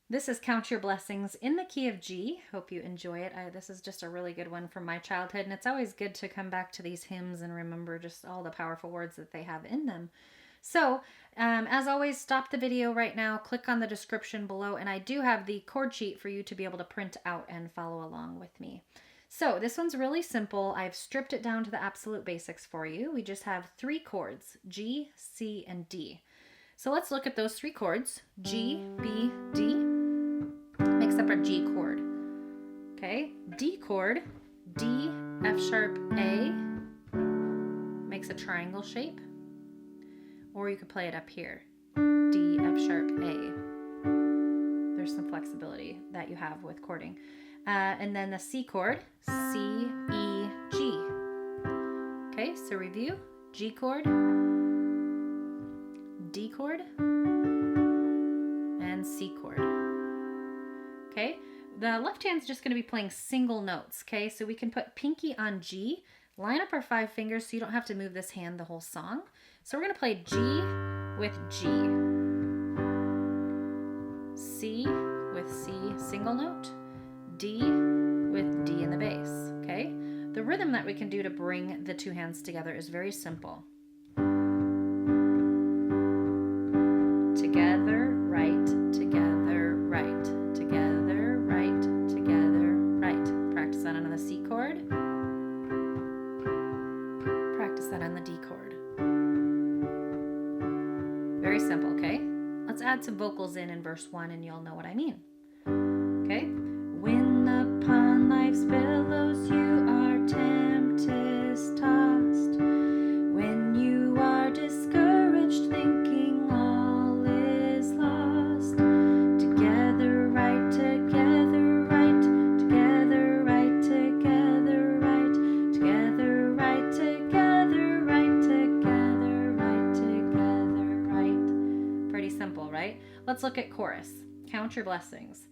This is Count Your Blessings in the key of G. Hope you enjoy it. This is just a really good one from my childhood, and it's always good to come back to these hymns and remember just all the powerful words that they have in them. So, as always, stop the video right now, click on the description below, and I do have the chord sheet for you to be able to print out and follow along with me. So, this one's really simple. I've stripped it down to the absolute basics for you. We just have 3 chords, G, C, and D. So let's look at those 3 chords. G, B, D makes up our G chord. Okay, D chord, D, F sharp, A makes a triangle shape. Or you could play it up here, D, F sharp, A. There's some flexibility that you have with chording. And then the C chord, C, E, G. Okay, so review, G chord, D chord, and C chord. Okay, the left hand's just going to be playing single notes. Okay, so we can put pinky on G, line up our 5 fingers so you don't have to move this hand the whole song. So we're going to play G with G, C with C single note, D with D in the bass. Okay, the rhythm that we can do to bring the 2 hands together is very simple. Together, right, together, right, together, right, together, right. Practice that on the C chord. Practice that on the D chord. Very simple, okay? Let's add some vocals in verse 1 and you'll know what I mean. Okay? When upon life's billows you are tempest tossed, when you are discouraged thinking all is lost, together, right, together, right, together, right, together, right, together, right, together, right, together, right, together, right. Pretty simple, right? Let's look at chorus. Count your blessings.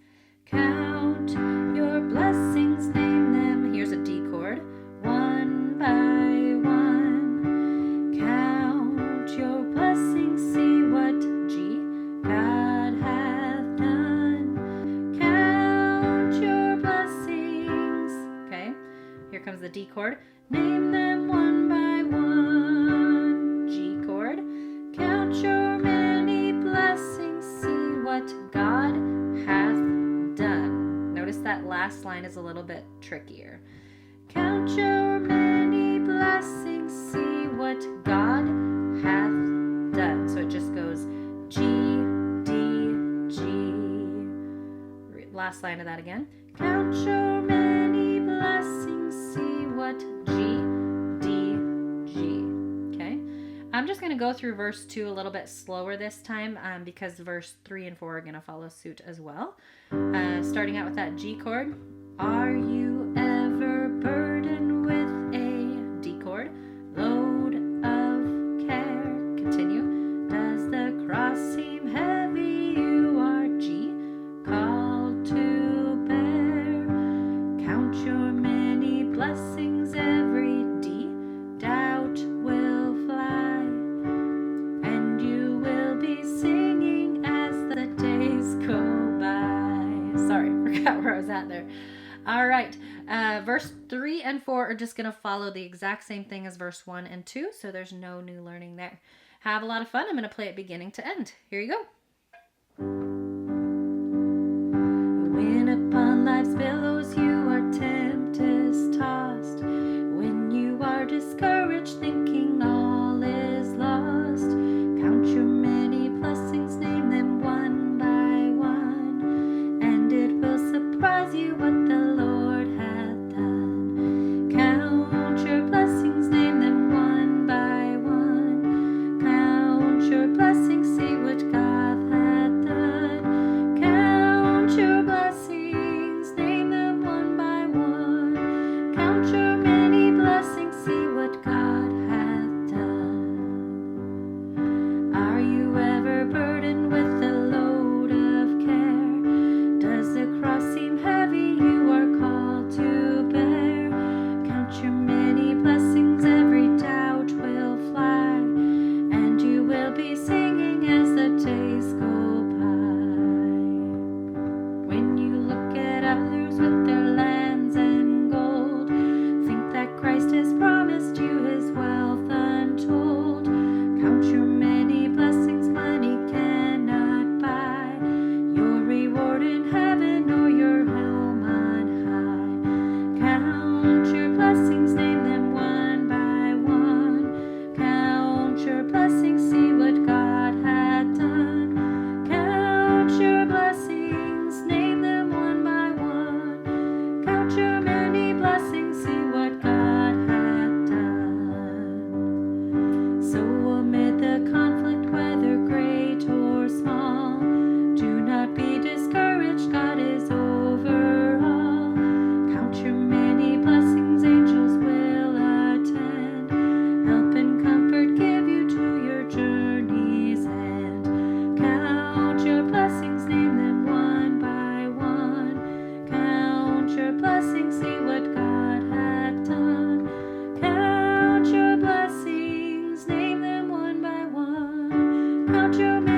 Count your blessings, name them. Here's a D chord. One by one. Count your blessings, see what G God hath done. Count your blessings. Okay, here comes the D chord. Name them one by one. G chord. Count your many blessings, see what God hath done. Notice that last line is a little bit trickier. Count your many blessings, see what God hath done. So it just goes G, D, G. Last line of that again. Count your many blessings, see what G, D, G. Okay. I'm just going to go through verse 2 a little bit slower this time because verse 3 and 4 are going to follow suit as well. Starting out with that G chord. Are you ever burdened with a D chord? Load of care. Continue. Does the cross seem heavy? You are G, called to bear. Count your many blessings, every D. Doubt will fly, and you will be singing as the days go by. Sorry, forgot where I was at there. All right, verse 3 and 4 are just going to follow the exact same thing as verse 1 and 2, so there's no new learning there. Have a lot of fun. I'm going to play it beginning to end. Here you go. When upon life's billows you are tempest tossed, when you are discouraged thinking all is lost, count your many blessings, name them one by one, and it will surprise you what the Lord hath done. Count your blessings, name them one by one. Count your blessings, see what God hath done. Out your